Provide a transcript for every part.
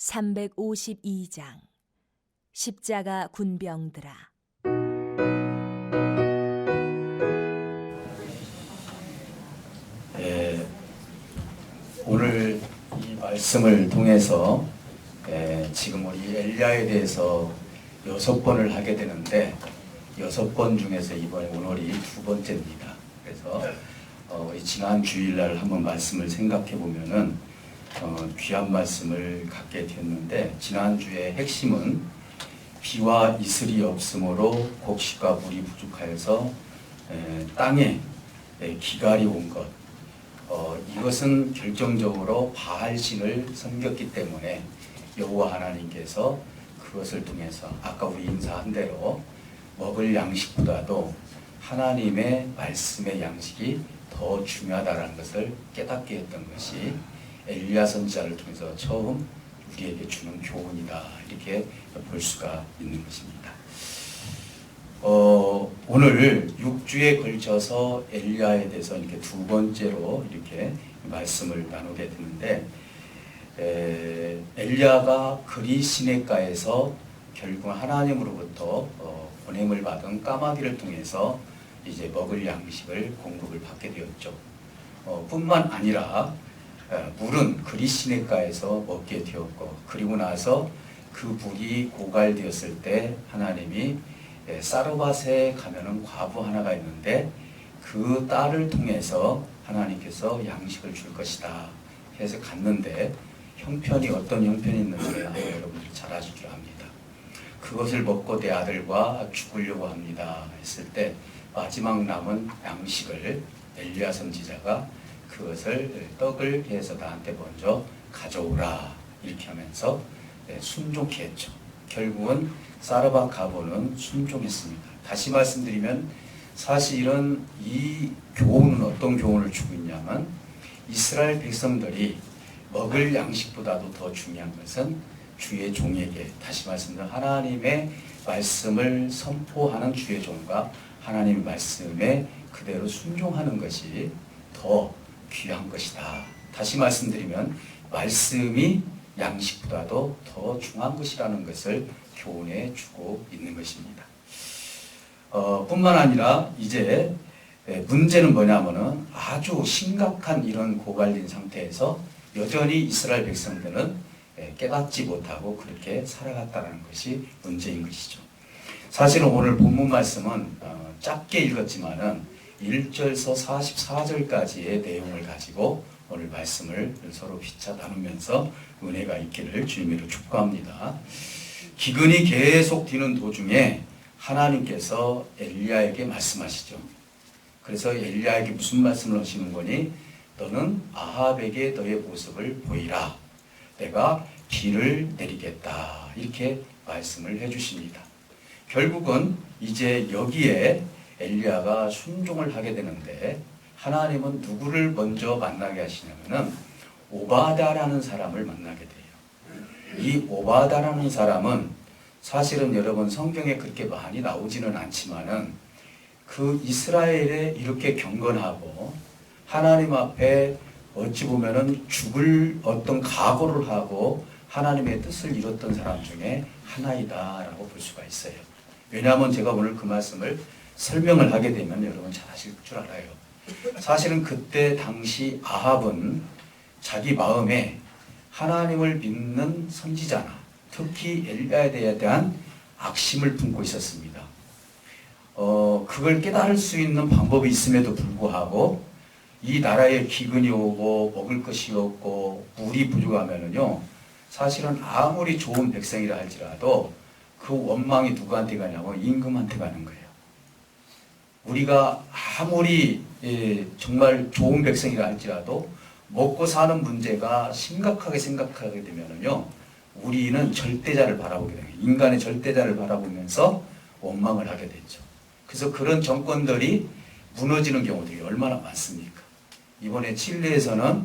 352장 십자가 군병들아. 오늘 이 말씀을 통해서 지금 우리 엘리야에 대해서 6번을 하게 되는데 6번 중에서 이번에 오늘이 2번째입니다. 그래서 우리 지난 주일날 한번 말씀을 생각해 보면은 귀한 말씀을 갖게 되었는데, 지난주의 핵심은 비와 이슬이 없으므로 곡식과 물이 부족하여서 땅에 기갈이 온 것, 이것은 결정적으로 바알신을 섬겼기 때문에 여호와 하나님께서 그것을 통해서 아까 우리 인사한 대로 먹을 양식보다도 하나님의 말씀의 양식이 더 중요하다는 것을 깨닫게 했던 것이 엘리야 선지자를 통해서 처음 우리에게 주는 교훈이다, 이렇게 볼 수가 있는 것입니다. 오늘 6주에 걸쳐서 엘리야에 대해서 이렇게 2번째로 이렇게 말씀을 나누게 되는데, 엘리야가 그리 시내가에서 결국 하나님으로부터 보냄을 받은 까마귀를 통해서 이제 먹을 양식을 공급을 받게 되었죠. 뿐만 아니라 물은 그리 시내가에서 먹게 되었고, 그리고 나서 그 물이 고갈되었을 때 하나님이 사르밧에 가면은 과부 하나가 있는데 그 딸을 통해서 하나님께서 양식을 줄 것이다 해서 갔는데, 형편이 어떤 형편이 있는지 여러분들이 잘 아실 줄 압니다. 그것을 먹고 내 아들과 죽으려고 합니다 했을 때 마지막 남은 양식을 엘리야 선지자가 그것을 떡을 해서 나한테 먼저 가져오라 이렇게 하면서 순종케 했죠. 결국은 사르밧 과부는 순종했습니다. 다시 말씀드리면 사실은 이 교훈은 어떤 교훈을 주고 있냐면, 이스라엘 백성들이 먹을 양식보다도 더 중요한 것은 주의 종에게, 다시 말씀드리면 하나님의 말씀을 선포하는 주의 종과 하나님의 말씀에 그대로 순종하는 것이 더 귀한 것이다. 다시 말씀드리면 말씀이 양식보다도 더 중요한 것이라는 것을 교훈해 주고 있는 것입니다. 뿐만 아니라 이제 문제는 뭐냐면은 아주 심각한 이런 고갈된 상태에서 여전히 이스라엘 백성들은 깨닫지 못하고 그렇게 살아갔다는 것이 문제인 것이죠. 사실은 오늘 본문 말씀은 짧게 읽었지만은 1절에서 44절까지의 내용을 가지고 오늘 말씀을 서로 피차 나누면서 은혜가 있기를 주님으로 축복합니다. 기근이 계속 뛰는 도중에 하나님께서 엘리야에게 말씀하시죠. 그래서 엘리야에게 무슨 말씀을 하시는 거니? 너는 아합에게 너의 모습을 보이라. 내가 비를 내리겠다. 이렇게 말씀을 해주십니다. 결국은 이제 여기에 엘리야가 순종을 하게 되는데, 하나님은 누구를 먼저 만나게 하시냐면은 오바다라는 사람을 만나게 돼요. 이 오바다라는 사람은 사실은 여러분 성경에 그렇게 많이 나오지는 않지만은 그 이스라엘에 이렇게 경건하고 하나님 앞에 어찌 보면은 죽을 어떤 각오를 하고 하나님의 뜻을 이뤘던 사람 중에 하나이다라고 볼 수가 있어요. 왜냐하면 제가 오늘 그 말씀을 설명을 하게 되면 여러분 잘 아실 줄 알아요. 사실은 그때 당시 아합은 자기 마음에 하나님을 믿는 선지자나 특히 엘리야에 대한 악심을 품고 있었습니다. 그걸 깨달을 수 있는 방법이 있음에도 불구하고 이 나라에 기근이 오고 먹을 것이 없고 물이 부족하면은요, 사실은 아무리 좋은 백성이라 할지라도 그 원망이 누구한테 가냐면 임금한테 가는 거예요. 우리가 아무리 정말 좋은 백성이라 할지라도 먹고 사는 문제가 심각하게 생각하게 되면은요, 우리는 절대자를 바라보게 돼요. 인간의 절대자를 바라보면서 원망을 하게 되죠. 그래서 그런 정권들이 무너지는 경우들이 얼마나 많습니까? 이번에 칠레에서는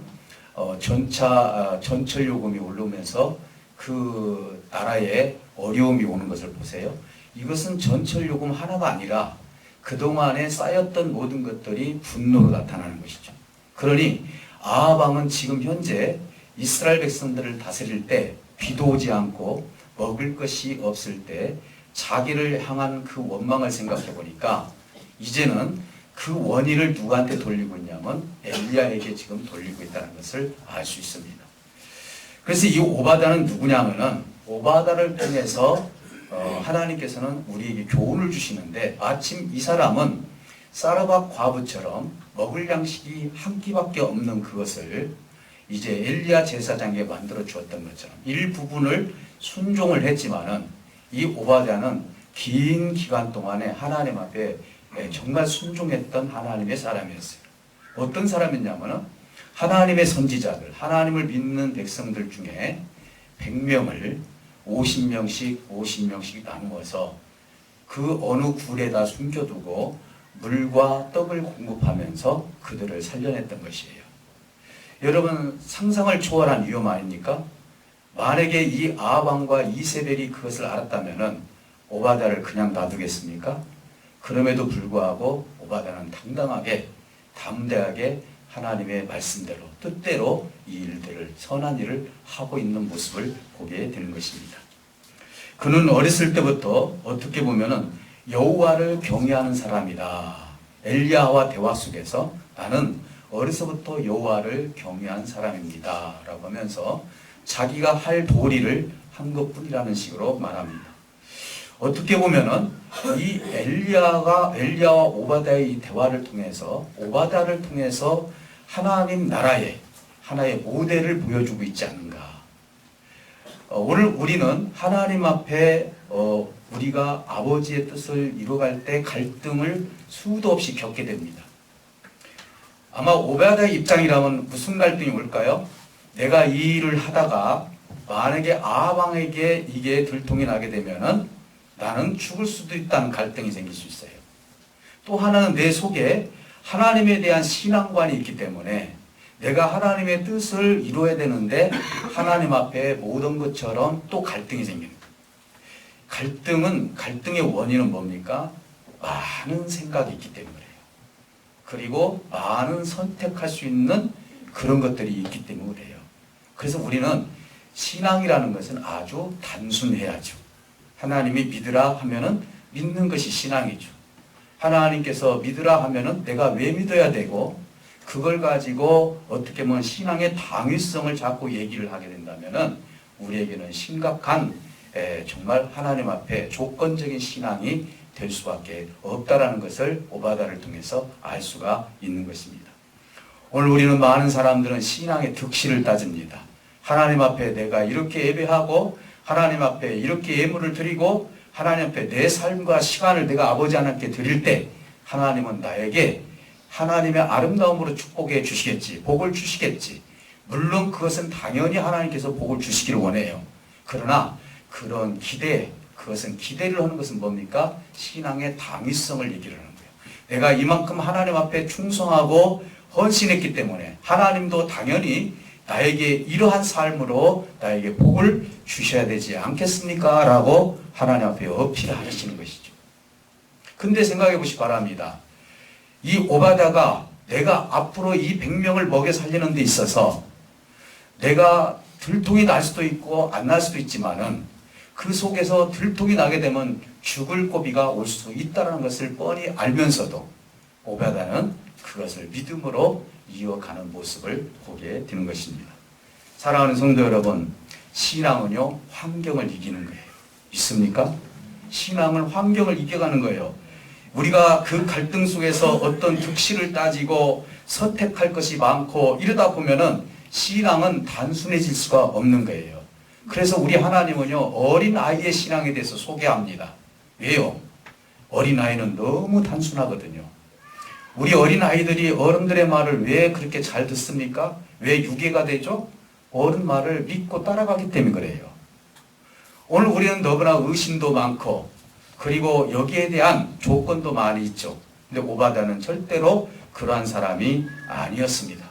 전철 요금이 오르면서 그 나라에 어려움이 오는 것을 보세요. 이것은 전철 요금 하나가 아니라 그동안에 쌓였던 모든 것들이 분노로 나타나는 것이죠. 그러니 아합 왕은 지금 현재 이스라엘 백성들을 다스릴 때 비도 오지 않고 먹을 것이 없을 때 자기를 향한 그 원망을 생각해 보니까 이제는 그 원인을 누구한테 돌리고 있냐면 엘리야에게 지금 돌리고 있다는 것을 알 수 있습니다. 그래서 이 오바다는 누구냐면은 오바다를 통해서 하나님께서는 우리에게 교훈을 주시는데 마침 이 사람은 사르밧 과부처럼 먹을 양식이 한 끼밖에 없는 그것을 이제 엘리야 제사장에게 만들어 주었던 것처럼 일부분을 순종을 했지만은 이 오바댜는 긴 기간 동안에 하나님 앞에 정말 순종했던 하나님의 사람이었어요. 어떤 사람이냐면은 하나님의 선지자들, 하나님을 믿는 백성들 중에 100명을 50명씩 나누어서 그 어느 굴에다 숨겨두고 물과 떡을 공급하면서 그들을 살려냈던 것이에요. 여러분 상상을 초월한 위험 아닙니까? 만약에 이 아합왕과 이세벨이 그것을 알았다면은 오바댜를 그냥 놔두겠습니까? 그럼에도 불구하고 오바댜는 당당하게 담대하게 하나님의 말씀대로 뜻대로 이 일들을 선한 일을 하고 있는 모습을 보게 되는 것입니다. 그는 어렸을 때부터 어떻게 보면은 여호와를 경외하는 사람이다. 엘리야와 대화 속에서 나는 어려서부터 여호와를 경외한 사람입니다. 라고 하면서 자기가 할 도리를 한 것뿐이라는 식으로 말합니다. 어떻게 보면은 이 엘리야와 오바댜의 이 대화를 통해서 오바댜를 통해서 하나님 나라의 하나의 모델을 보여주고 있지 않는가. 오늘 우리는 하나님 앞에 우리가 아버지의 뜻을 이루어갈 때 갈등을 수도 없이 겪게 됩니다. 아마 오바댜의 입장이라면 무슨 갈등이 올까요? 내가 이 일을 하다가 만약에 아합 왕에게 이게 들통이 나게 되면은 나는 죽을 수도 있다는 갈등이 생길 수 있어요. 또 하나는 내 속에 하나님에 대한 신앙관이 있기 때문에 내가 하나님의 뜻을 이루어야 되는데 하나님 앞에 모든 것처럼 또 갈등이 생깁니다. 갈등의 원인은 뭡니까? 많은 생각이 있기 때문이에요. 그리고 많은 선택할 수 있는 그런 것들이 있기 때문에 그래요. 그래서 우리는 신앙이라는 것은 아주 단순해야죠. 하나님이 믿으라 하면은 믿는 것이 신앙이죠. 하나님께서 믿으라 하면은 내가 왜 믿어야 되고 그걸 가지고 어떻게 보면 신앙의 당위성을 자꾸 얘기를 하게 된다면은 우리에게는 심각한 정말 하나님 앞에 조건적인 신앙이 될 수밖에 없다라는 것을 오바댜를 통해서 알 수가 있는 것입니다. 오늘 우리는 많은 사람들은 신앙의 득실을 따집니다. 하나님 앞에 내가 이렇게 예배하고 하나님 앞에 이렇게 예물을 드리고 하나님 앞에 내 삶과 시간을 내가 아버지 하나님께 드릴 때 하나님은 나에게 하나님의 아름다움으로 축복해 주시겠지, 복을 주시겠지. 물론 그것은 당연히 하나님께서 복을 주시기를 원해요. 그러나 그런 그것은 기대를 하는 것은 뭡니까? 신앙의 당위성을 얘기를 하는 거예요. 내가 이만큼 하나님 앞에 충성하고 헌신했기 때문에 하나님도 당연히 나에게 이러한 삶으로 나에게 복을 주셔야 되지 않겠습니까? 라고 하나님 앞에 어필하시는 것이죠. 근데 생각해 보시기 바랍니다. 이 오바댜가 내가 앞으로 이 100명을 먹여 살리는 데 있어서 내가 들통이 날 수도 있고 안 날 수도 있지만은 그 속에서 들통이 나게 되면 죽을 고비가 올 수 있다는 것을 뻔히 알면서도 오바댜는 그것을 믿음으로 이어가는 모습을 보게 되는 것입니다. 사랑하는 성도 여러분, 신앙은요 환경을 이기는 거예요. 있습니까? 신앙은 환경을 이겨가는 거예요. 우리가 그 갈등 속에서 어떤 득실을 따지고 선택할 것이 많고 이러다 보면은 신앙은 단순해질 수가 없는 거예요. 그래서 우리 하나님은요 어린 아이의 신앙에 대해서 소개합니다. 왜요? 어린 아이는 너무 단순하거든요. 우리 어린 아이들이 어른들의 말을 왜 그렇게 잘 듣습니까? 왜 유괴가 되죠? 어른 말을 믿고 따라가기 때문에 그래요. 오늘 우리는 너무나 의심도 많고 그리고 여기에 대한 조건도 많이 있죠. 근데 오바댜는 절대로 그러한 사람이 아니었습니다.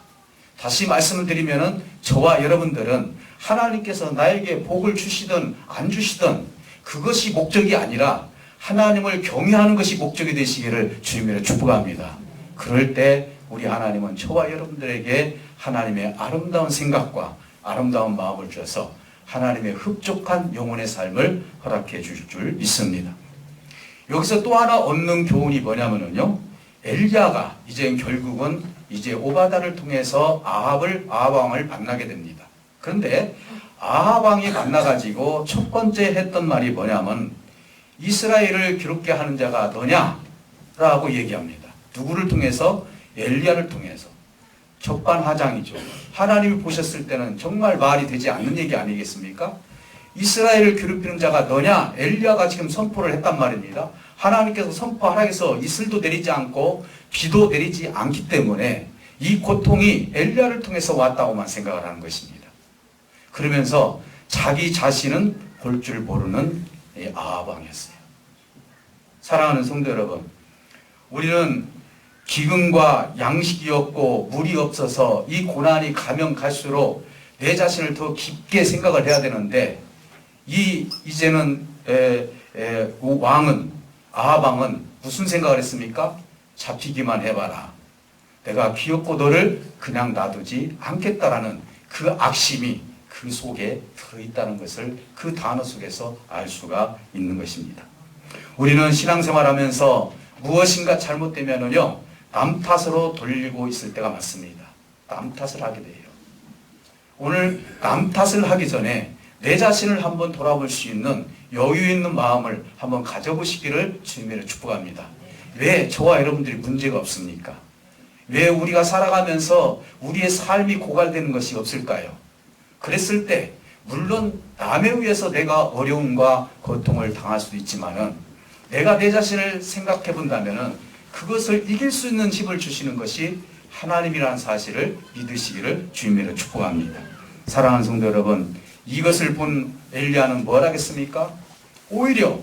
다시 말씀을 드리면은 저와 여러분들은 하나님께서 나에게 복을 주시든 안 주시든 그것이 목적이 아니라 하나님을 경외하는 것이 목적이 되시기를 주님으로 축복합니다. 그럴 때 우리 하나님은 저와 여러분들에게 하나님의 아름다운 생각과 아름다운 마음을 주셔서 하나님의 흡족한 영혼의 삶을 허락해 주실 줄 믿습니다. 여기서 또 하나 얻는 교훈이 뭐냐면요, 엘리야가 이제 결국은 이제 오바다를 통해서 아합 왕을 만나게 됩니다. 그런데 아합 왕이 만나가지고 첫 번째 했던 말이 뭐냐면 이스라엘을 괴롭게 하는 자가 너냐라고 얘기합니다. 누구를 통해서? 엘리야를 통해서. 적반하장이죠. 하나님이 보셨을 때는 정말 말이 되지 않는 얘기 아니겠습니까? 이스라엘을 괴롭히는 자가 너냐? 엘리야가 지금 선포를 했단 말입니다. 하나님께서 선포하라 해서 이슬도 내리지 않고 비도 내리지 않기 때문에 이 고통이 엘리야를 통해서 왔다고만 생각을 하는 것입니다. 그러면서 자기 자신은 볼 줄 모르는 아합 왕이었어요. 사랑하는 성도 여러분, 우리는 기근과 양식이 없고 물이 없어서 이 고난이 가면 갈수록 내 자신을 더 깊게 생각을 해야 되는데 이제는 아합 왕은 무슨 생각을 했습니까? 잡히기만 해봐라. 내가 귀엽고 너를 그냥 놔두지 않겠다라는 그 악심이 그 속에 들어있다는 것을 그 단어 속에서 알 수가 있는 것입니다. 우리는 신앙생활하면서 무엇인가 잘못되면은요, 남 탓으로 돌리고 있을 때가 많습니다. 남 탓을 하게 돼요. 오늘 남 탓을 하기 전에 내 자신을 한번 돌아볼 수 있는 여유 있는 마음을 한번 가져보시기를 주님으로 축복합니다. 왜 저와 여러분들이 문제가 없습니까? 왜 우리가 살아가면서 우리의 삶이 고갈되는 것이 없을까요? 그랬을 때 물론 남에 의해서 내가 어려움과 고통을 당할 수도 있지만은 내가 내 자신을 생각해 본다면은 그것을 이길 수 있는 힘을 주시는 것이 하나님이라는 사실을 믿으시기를 주님으로 축복합니다. 사랑하는 성도 여러분, 이것을 본 엘리야는 뭘 하겠습니까? 오히려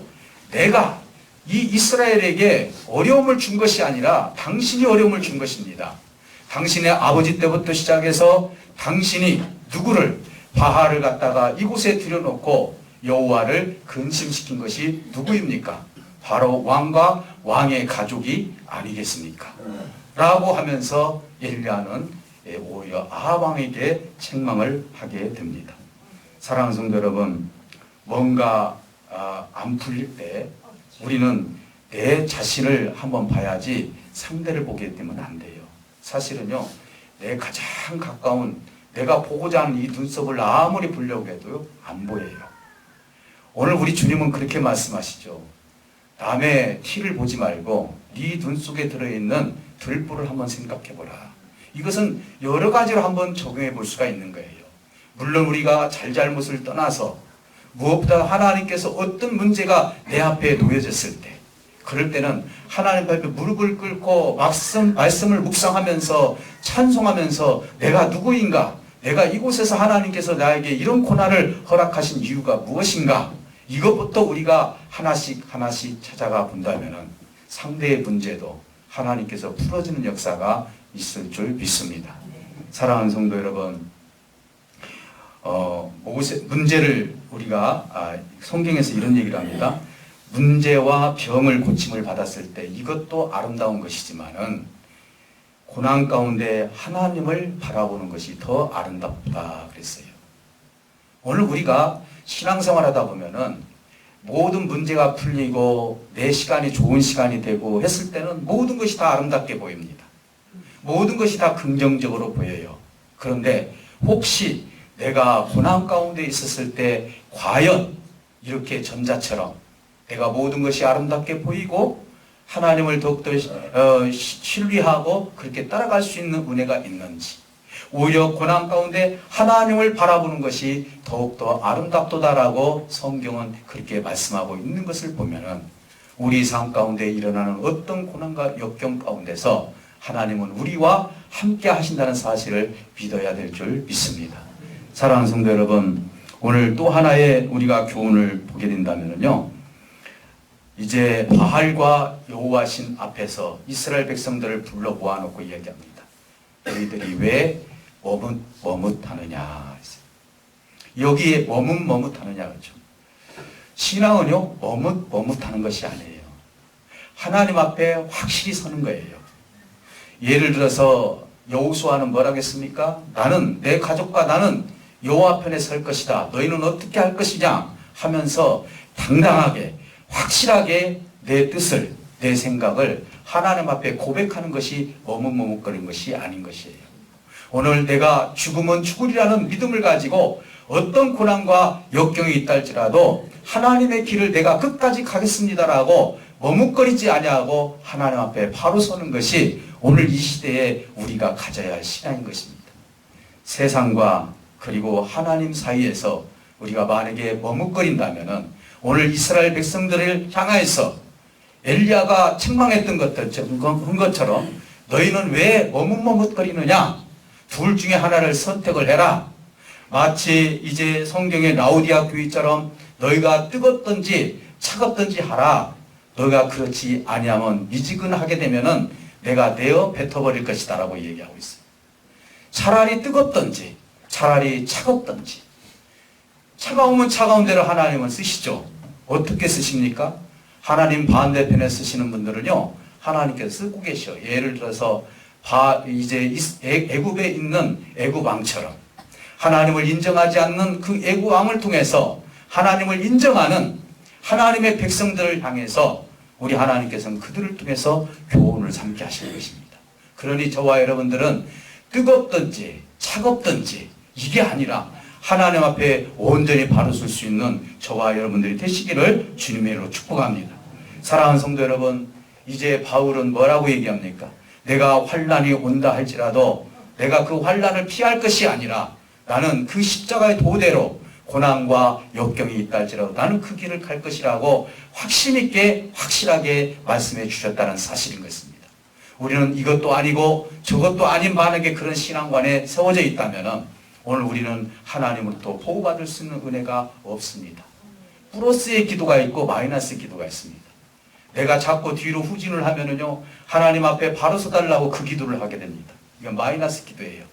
내가 이 이스라엘에게 어려움을 준 것이 아니라 당신이 어려움을 준 것입니다. 당신의 아버지 때부터 시작해서 당신이 누구를 바알을 갖다가 이곳에 들여놓고 여호와를 근심시킨 것이 누구입니까? 바로 왕과 왕의 가족이 아니겠습니까? 라고 하면서 엘리야는 오히려 아합 왕에게 책망을 하게 됩니다. 사랑하는 성도 여러분, 뭔가 안 풀릴 때 우리는 내 자신을 한번 봐야지 상대를 보게 되면 안 돼요. 사실은요, 내 가장 가까운 내가 보고자 하는 이 눈썹을 아무리 보려고 해도 안 보여요. 오늘 우리 주님은 그렇게 말씀하시죠. 남의 티를 보지 말고 네 눈 속에 들어있는 들불을 한번 생각해보라. 이것은 여러 가지로 한번 적용해 볼 수가 있는 거예요. 물론 우리가 잘잘못을 떠나서 무엇보다 하나님께서 어떤 문제가 내 앞에 놓여졌을 때, 그럴 때는 하나님 앞에 무릎을 꿇고 말씀을 묵상하면서 찬송하면서 내가 누구인가, 내가 이곳에서 하나님께서 나에게 이런 고난을 허락하신 이유가 무엇인가, 이것부터 우리가 하나씩 찾아가 본다면 상대의 문제도 하나님께서 풀어주는 역사가 있을 줄 믿습니다. 사랑하는 성도 여러분, 문제를 우리가 성경에서 이런 얘기를 합니다. 문제와 병을 고침을 받았을 때 이것도 아름다운 것이지만은 고난 가운데 하나님을 바라보는 것이 더 아름답다 그랬어요. 오늘 우리가 신앙생활하다 보면은 모든 문제가 풀리고 내 시간이 좋은 시간이 되고 했을 때는 모든 것이 다 아름답게 보입니다. 모든 것이 다 긍정적으로 보여요. 그런데 혹시 내가 고난 가운데 있었을 때 과연 이렇게 전자처럼 내가 모든 것이 아름답게 보이고 하나님을 더욱더 신뢰하고 그렇게 따라갈 수 있는 은혜가 있는지, 오히려 고난 가운데 하나님을 바라보는 것이 더욱더 아름답도다라고 성경은 그렇게 말씀하고 있는 것을 보면은 우리 삶 가운데 일어나는 어떤 고난과 역경 가운데서 하나님은 우리와 함께 하신다는 사실을 믿어야 될 줄 믿습니다. 사랑하는 성도 여러분, 오늘 또 하나의 우리가 교훈을 보게 된다면요, 이제 바알과 여호와신 앞에서 이스라엘 백성들을 불러 모아놓고 이야기합니다. 너희들이 왜 머뭇하느냐. 여기에 머뭇하느냐 그렇죠. 신앙은요, 머뭇하는 것이 아니에요. 하나님 앞에 확실히 서는 거예요. 예를 들어서 여호수아는 뭐라겠습니까? 나는, 내 가족과 나는 여호와 편에 설 것이다. 너희는 어떻게 할 것이냐 하면서 당당하게 확실하게 내 뜻을 내 생각을 하나님 앞에 고백하는 것이 머뭇머뭇거리는 것이 아닌 것이에요. 오늘 내가 죽으면 죽으리라는 믿음을 가지고 어떤 고난과 역경이 있다 할지라도 하나님의 길을 내가 끝까지 가겠습니다라고 머뭇거리지 아니하고 하나님 앞에 바로 서는 것이 오늘 이 시대에 우리가 가져야 할 신앙인 것입니다. 세상과 그리고 하나님 사이에서 우리가 만약에 머뭇거린다면은 오늘 이스라엘 백성들을 향하여서 엘리야가 책망했던 것처럼 너희는 왜 머뭇머뭇거리느냐? 둘 중에 하나를 선택을 해라. 마치 이제 성경의 라우디아 교회처럼 너희가 뜨겁든지 차갑든지 하라. 너희가 그렇지 아니하면 미지근하게 되면은 내가 내어 뱉어버릴 것이다 라고 얘기하고 있어요. 차라리 뜨겁든지 차라리 차갑든지. 차가우면 차가운 대로 하나님은 쓰시죠. 어떻게 쓰십니까? 하나님 반대편에 쓰시는 분들은요, 하나님께서 쓰고 계셔. 예를 들어서 이제 애굽에 있는 애굽왕처럼 하나님을 인정하지 않는 그 애굽왕을 통해서 하나님을 인정하는 하나님의 백성들을 향해서 우리 하나님께서는 그들을 통해서 교훈을 삼게 하시는 것입니다. 그러니 저와 여러분들은 뜨겁든지 차갑든지 이게 아니라 하나님 앞에 온전히 바로 설 수 있는 저와 여러분들이 되시기를 주님의 이름으로 축복합니다. 사랑하는 성도 여러분, 이제 바울은 뭐라고 얘기합니까? 내가 환난이 온다 할지라도 내가 그 환난을 피할 것이 아니라 나는 그 십자가의 도대로 고난과 역경이 있다 할지라도 나는 그 길을 갈 것이라고 확신 있게 확실하게 말씀해 주셨다는 사실인 것입니다. 우리는 이것도 아니고 저것도 아닌 만약에 그런 신앙관에 세워져 있다면 오늘 우리는 하나님으로부터 보호받을 수 있는 은혜가 없습니다. 플러스의 기도가 있고 마이너스의 기도가 있습니다. 내가 자꾸 뒤로 후진을 하면은요, 하나님 앞에 바로 서달라고 그 기도를 하게 됩니다. 이건 마이너스 기도예요.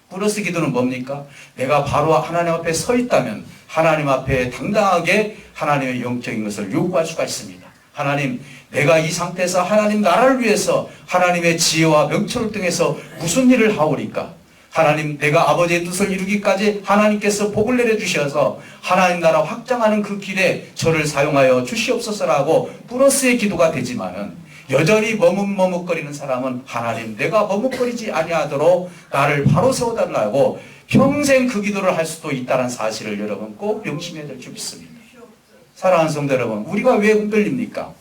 플러스 기도는 뭡니까? 내가 바로 하나님 앞에 서 있다면 하나님 앞에 당당하게 하나님의 영적인 것을 요구할 수가 있습니다. 하나님, 내가 이 상태에서 하나님 나라를 위해서 하나님의 지혜와 명철을 통해서 무슨 일을 하오리까? 하나님, 내가 아버지의 뜻을 이루기까지 하나님께서 복을 내려주셔서 하나님 나라 확장하는 그 길에 저를 사용하여 주시옵소서라고 플러스의 기도가 되지만은 여전히 머뭇머뭇거리는 사람은 하나님, 내가 머뭇거리지 아니하도록 나를 바로 세워달라고 평생 그 기도를 할 수도 있다는 사실을 여러분 꼭 명심해야 될 줄 믿습니다. 사랑하는 성도 여러분, 우리가 왜 흔들립니까?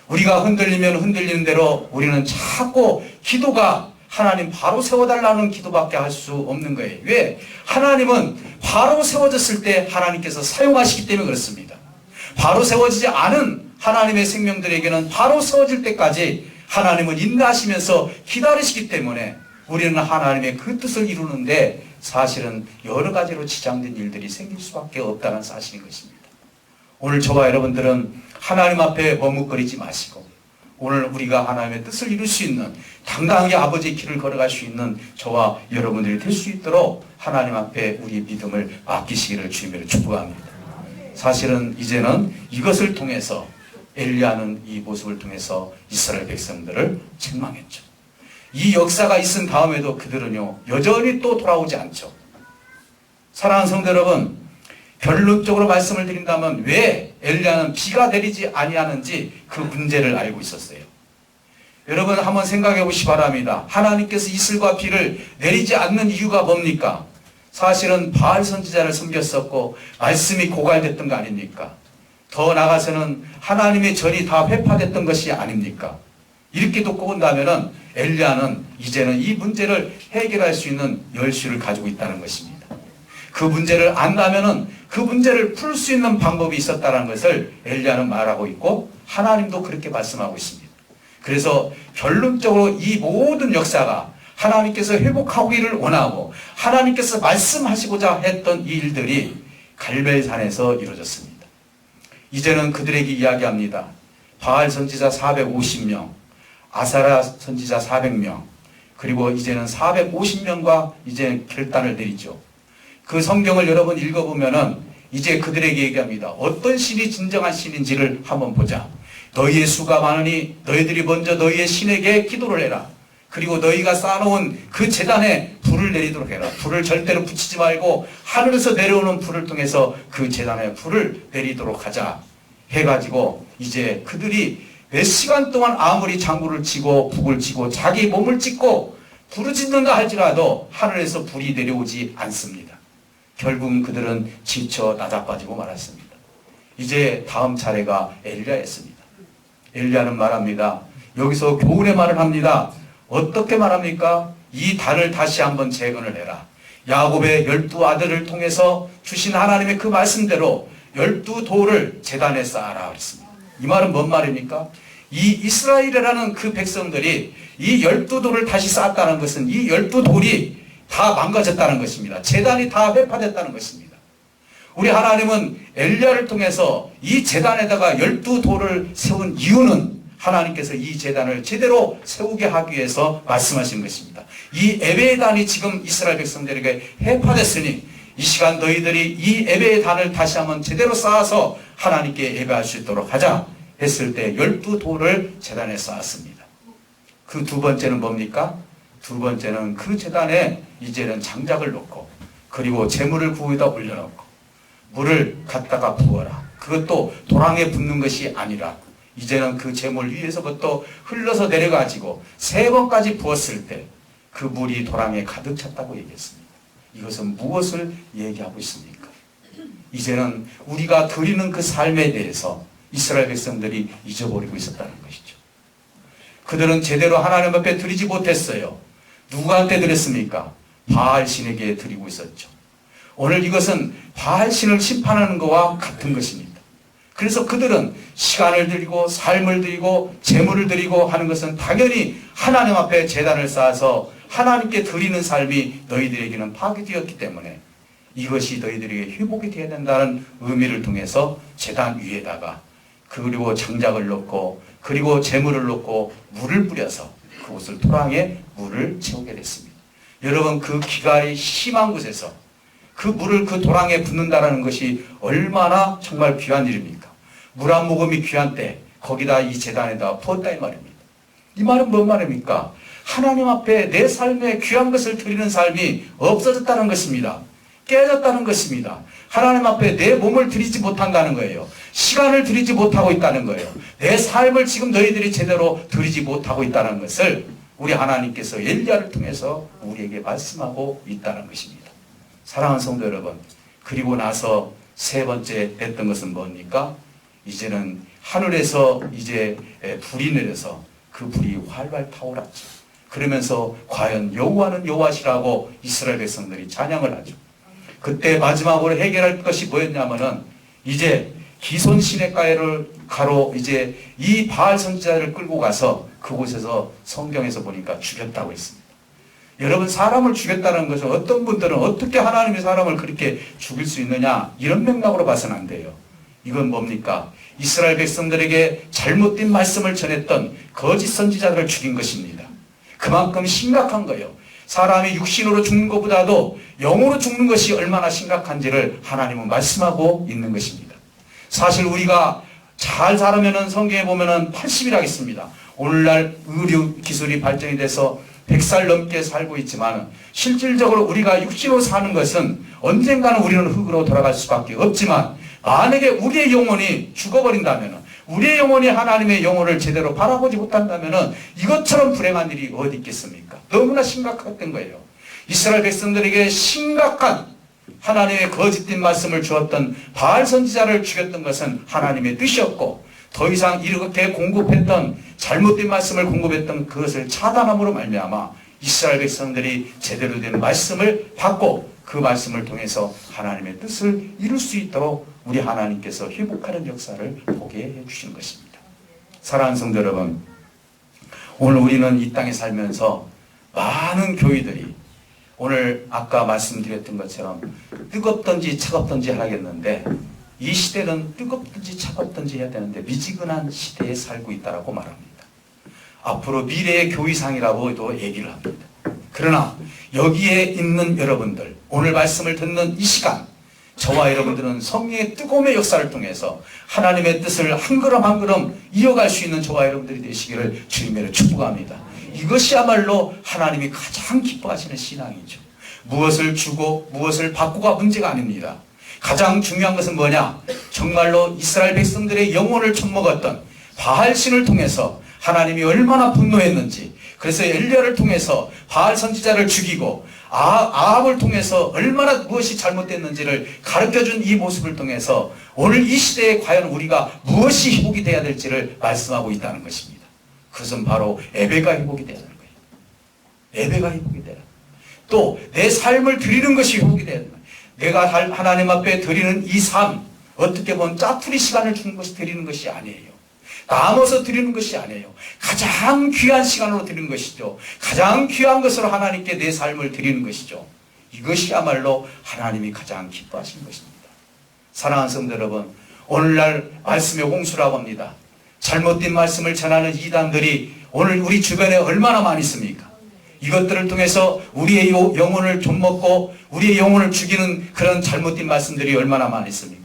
우리가 흔들리면 흔들리는 대로 우리는 자꾸 기도가 하나님 바로 세워달라는 기도밖에 할 수 없는 거예요. 왜? 하나님은 바로 세워졌을 때 하나님께서 사용하시기 때문에 그렇습니다. 바로 세워지지 않은 하나님의 생명들에게는 바로 세워질 때까지 하나님은 인내하시면서 기다리시기 때문에 우리는 하나님의 그 뜻을 이루는데 사실은 여러 가지로 지장된 일들이 생길 수밖에 없다는 사실인 것입니다. 오늘 저와 여러분들은 하나님 앞에 머뭇거리지 마시고 오늘 우리가 하나님의 뜻을 이룰 수 있는 당당하게 아버지의 길을 걸어갈 수 있는 저와 여러분들이 될 수 있도록 하나님 앞에 우리의 믿음을 맡기시기를 주님으로 축복합니다. 사실은 이제는 이것을 통해서 엘리야는 이 모습을 통해서 이스라엘 백성들을 책망했죠. 이 역사가 있은 다음에도 그들은요 여전히 또 돌아오지 않죠. 사랑하는 성도 여러분, 결론적으로 말씀을 드린다면 왜 엘리야는 비가 내리지 아니하는지 그 문제를 알고 있었어요. 여러분 한번 생각해 보시기 바랍니다. 하나님께서 이슬과 비를 내리지 않는 이유가 뭡니까? 사실은 바알 선지자를 섬겼었고 말씀이 고갈됐던 거 아닙니까? 더 나아가서는 하나님의 전이 다 회파됐던 것이 아닙니까? 이렇게 놓고 본다면은 엘리야는 이제는 이 문제를 해결할 수 있는 열쇠를 가지고 있다는 것입니다. 그 문제를 안다면은 그 문제를 풀 수 있는 방법이 있었다는 것을 엘리야는 말하고 있고 하나님도 그렇게 말씀하고 있습니다. 그래서 결론적으로 이 모든 역사가 하나님께서 회복하기를 원하고 하나님께서 말씀하시고자 했던 이 일들이 갈멜산에서 이루어졌습니다. 이제는 그들에게 이야기합니다. 바알 선지자 450명, 아사랴 선지자 400명, 그리고 이제는 450명과 이제 결단을 내리죠. 그 성경을 여러분 읽어보면은 이제 그들에게 얘기합니다. 어떤 신이 진정한 신인지를 한번 보자. 너희의 수가 많으니 너희들이 먼저 너희의 신에게 기도를 해라. 그리고 너희가 쌓아놓은 그 제단에 불을 내리도록 해라. 불을 절대로 붙이지 말고 하늘에서 내려오는 불을 통해서 그 제단에 불을 내리도록 하자 해가지고 이제 그들이 몇 시간 동안 아무리 장구를 치고 북을 치고 자기 몸을 찢고 부르짖는다 할지라도 하늘에서 불이 내려오지 않습니다. 결국은 그들은 지쳐 나자빠지고 말았습니다. 이제 다음 차례가 엘리야였습니다. 엘리야는 말합니다. 여기서 교훈의 말을 합니다. 어떻게 말합니까? 이 단을 다시 한번 재건을 해라. 야곱의 12아들을 통해서 주신 하나님의 그 말씀대로 12돌을 제단에 쌓아라 그랬습니다. 이 말은 뭔 말입니까? 이 이스라엘이라는 그 백성들이 이 12돌을 다시 쌓았다는 것은 이 12돌이 다 망가졌다는 것입니다. 제단이 다 회파됐다는 것입니다. 우리 하나님은 엘리야를 통해서 이 제단에다가 12돌을 세운 이유는 하나님께서 이 제단을 제대로 세우게 하기 위해서 말씀하신 것입니다. 이 에베의 단이 지금 이스라엘 백성들에게 해파됐으니 이 시간 너희들이 이 에베의 단을 다시 한번 제대로 쌓아서 하나님께 예배할 수 있도록 하자 했을 때 12돌을 제단에 쌓았습니다. 그 두 번째는 뭡니까? 두 번째는 그 제단에 이제는 장작을 놓고 그리고 재물을 그 위에다 올려놓고 물을 갖다가 부어라. 그것도 도랑에 붓는 것이 아니라 이제는 그 재물 위에서부터 흘러서 내려가지고 3번까지 부었을 때 그 물이 도랑에 가득 찼다고 얘기했습니다. 이것은 무엇을 얘기하고 있습니까? 이제는 우리가 드리는 그 삶에 대해서 이스라엘 백성들이 잊어버리고 있었다는 것이죠. 그들은 제대로 하나님 앞에 드리지 못했어요. 누구한테 드렸습니까? 바알 신에게 드리고 있었죠. 오늘 이것은 바알 신을 심판하는 것과 같은 것입니다. 그래서 그들은 시간을 드리고 삶을 드리고 재물을 드리고 하는 것은 당연히 하나님 앞에 제단을 쌓아서 하나님께 드리는 삶이 너희들에게는 파괴되었기 때문에 이것이 너희들에게 회복이 되어야 된다는 의미를 통해서 제단 위에다가 그리고 장작을 놓고 그리고 재물을 놓고 물을 뿌려서 그곳을 토랑에 물을 채우게 됐습니다. 여러분 그 기갈이 심한 곳에서 그 물을 그 도랑에 붓는다는 것이 얼마나 정말 귀한 일입니까? 물 한 모금이 귀한 때 거기다 이 제단에다 부었다 이 말입니다. 이 말은 뭔 말입니까? 하나님 앞에 내 삶에 귀한 것을 드리는 삶이 없어졌다는 것입니다. 깨졌다는 것입니다. 하나님 앞에 내 몸을 드리지 못한다는 거예요. 시간을 드리지 못하고 있다는 거예요. 내 삶을 지금 너희들이 제대로 드리지 못하고 있다는 것을 우리 하나님께서 엘리야를 통해서 우리에게 말씀하고 있다는 것입니다. 사랑하는 성도 여러분, 그리고 나서 세 번째 했던 것은 뭡니까? 이제는 하늘에서 이제 불이 내려서 그 불이 활활 타오랐죠. 그러면서 과연 여호와는 여호와시라고 이스라엘 백성들이 찬양을 하죠. 그때 마지막으로 해결할 것이 뭐였냐면은 이제 기손 시내가를 가로 이제 이 바알 선지자를 끌고 가서 그곳에서 성경에서 보니까 죽였다고 했습니다. 여러분 사람을 죽였다는 것은 어떤 분들은 어떻게 하나님이 사람을 그렇게 죽일 수 있느냐 이런 맥락으로 봐서는 안 돼요. 이건 뭡니까? 이스라엘 백성들에게 잘못된 말씀을 전했던 거짓 선지자들을 죽인 것입니다. 그만큼 심각한 거예요. 사람이 육신으로 죽는 것보다도 영으로 죽는 것이 얼마나 심각한지를 하나님은 말씀하고 있는 것입니다. 사실 우리가 잘 살으면은 성경에 보면은 80이라고 있습니다. 오늘날 의료 기술이 발전이 돼서 100살 넘게 살고 있지만 실질적으로 우리가 육신으로 사는 것은 언젠가는 우리는 흙으로 돌아갈 수밖에 없지만 만약에 우리의 영혼이 죽어버린다면 우리의 영혼이 하나님의 영혼을 제대로 바라보지 못한다면 이것처럼 불행한 일이 어디 있겠습니까? 너무나 심각했던 거예요. 이스라엘 백성들에게 심각한 하나님의 거짓된 말씀을 주었던 바알 선지자를 죽였던 것은 하나님의 뜻이었고 더 이상 이렇게 공급했던 잘못된 말씀을 공급했던 그것을 차단함으로 말미암아 이스라엘 백성들이 제대로 된 말씀을 받고 그 말씀을 통해서 하나님의 뜻을 이룰 수 있도록 우리 하나님께서 회복하는 역사를 보게 해주시는 것입니다. 사랑하는 성도 여러분, 오늘 우리는 이 땅에 살면서 많은 교회들이 오늘 아까 말씀드렸던 것처럼 뜨겁든지 차갑든지 하겠는데 이 시대는 뜨겁든지 차갑든지 해야 되는데 미지근한 시대에 살고 있다고 말합니다. 앞으로 미래의 교회상이라고도 얘기를 합니다. 그러나 여기에 있는 여러분들, 오늘 말씀을 듣는 이 시간, 저와 여러분들은 성령의 뜨거움의 역사를 통해서 하나님의 뜻을 한 걸음 한 걸음 이어갈 수 있는 저와 여러분들이 되시기를 주님으로 축복합니다. 이것이야말로 하나님이 가장 기뻐하시는 신앙이죠. 무엇을 주고 무엇을 받고가 문제가 아닙니다. 가장 중요한 것은 뭐냐? 정말로 이스라엘 백성들의 영혼을 젖먹었던 바알신을 통해서 하나님이 얼마나 분노했는지, 그래서 엘리야를 통해서 바알 선지자를 죽이고 아합을 통해서 얼마나 무엇이 잘못됐는지를 가르쳐준 이 모습을 통해서 오늘 이 시대에 과연 우리가 무엇이 회복이 돼야 될지를 말씀하고 있다는 것입니다. 그것은 바로 예배가 회복이 돼야 하는 거예요. 예배가 회복이 돼야. 또 내 삶을 드리는 것이 회복이 돼야 되는 거예요. 내가 하나님 앞에 드리는 이 삶, 어떻게 보면 짜투리 시간을 주는 것이 드리는 것이 아니에요. 나눠서 드리는 것이 아니에요. 가장 귀한 시간으로 드리는 것이죠. 가장 귀한 것으로 하나님께 내 삶을 드리는 것이죠. 이것이야말로 하나님이 가장 기뻐하시는 것입니다. 사랑하는 성도 여러분, 오늘날 말씀의 홍수라고 합니다. 잘못된 말씀을 전하는 이단들이 오늘 우리 주변에 얼마나 많이 있습니까? 이것들을 통해서 우리의 영혼을 좀먹고 우리의 영혼을 죽이는 그런 잘못된 말씀들이 얼마나 많이 있습니까?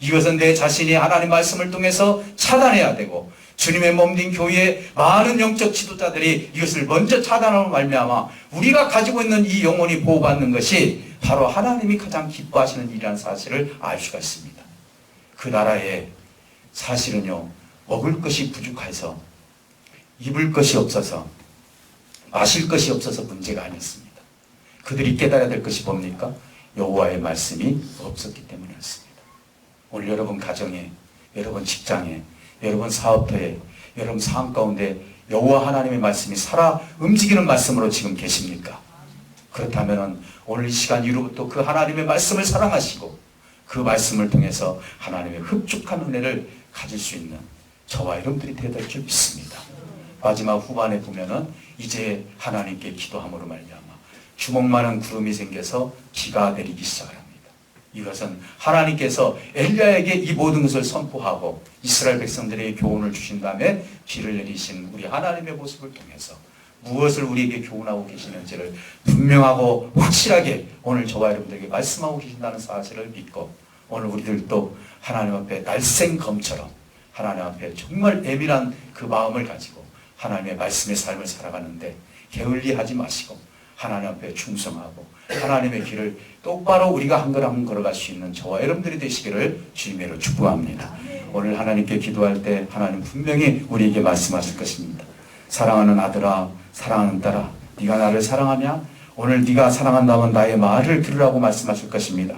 이것은 내 자신이 하나님 말씀을 통해서 차단해야 되고, 주님의 몸된 교회의 많은 영적 지도자들이 이것을 먼저 차단하고 말미암아 우리가 가지고 있는 이 영혼이 보호받는 것이 바로 하나님이 가장 기뻐하시는 일이라는 사실을 알 수가 있습니다. 그 나라에 사실은요, 먹을 것이 부족해서, 입을 것이 없어서, 마실 것이 없어서 문제가 아니었습니다. 그들이 깨달아야 될 것이 뭡니까? 여호와의 말씀이 없었기 때문이었습니다. 오늘 여러분 가정에, 여러분 직장에, 여러분 사업터에, 여러분 삶 가운데 여호와 하나님의 말씀이 살아 움직이는 말씀으로 지금 계십니까? 그렇다면 오늘 이 시간 이후부터 그 하나님의 말씀을 사랑하시고 그 말씀을 통해서 하나님의 흡족한 은혜를 가질 수 있는 저와 여러분들이 되어야 될 줄 믿습니다. 마지막 후반에 보면은 이제 하나님께 기도함으로 말미암아 주먹만한 구름이 생겨서 비가 내리기 시작합니다. 이것은 하나님께서 엘리야에게 이 모든 것을 선포하고 이스라엘 백성들에게 교훈을 주신 다음에 비를 내리신 우리 하나님의 모습을 통해서 무엇을 우리에게 교훈하고 계시는지를 분명하고 확실하게 오늘 저와 여러분들에게 말씀하고 계신다는 사실을 믿고, 오늘 우리들도 하나님 앞에 날쌘검처럼 하나님 앞에 정말 예민한 그 마음을 가지고 하나님의 말씀의 삶을 살아가는데 게을리하지 마시고 하나님 앞에 충성하고 하나님의 길을 똑바로 우리가 한 걸음 한 걸음 걸어갈 수 있는 저와 여러분들이 되시기를 주님으로 축복합니다. 오늘 하나님께 기도할 때 하나님 분명히 우리에게 말씀하실 것입니다. 사랑하는 아들아, 사랑하는 딸아, 네가 나를 사랑하냐? 오늘 네가 사랑한다면 나의 말을 들으라고 말씀하실 것입니다.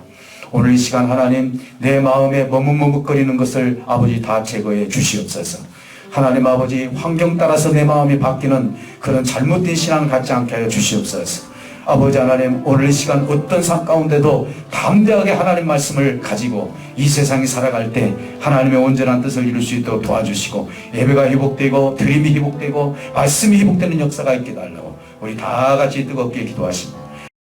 오늘 이 시간 하나님, 내 마음에 머뭇머뭇거리는 것을 아버지 다 제거해 주시옵소서. 하나님 아버지, 환경 따라서 내 마음이 바뀌는 그런 잘못된 신앙을 갖지 않게 하여 주시옵소서. 아버지 하나님, 오늘 이 시간 어떤 삶 가운데도 담대하게 하나님 말씀을 가지고 이 세상에 살아갈 때 하나님의 온전한 뜻을 이룰 수 있도록 도와주시고, 예배가 회복되고 드림이 회복되고 말씀이 회복되는 역사가 있게 달라고 우리 다 같이 뜨겁게 기도하십니다.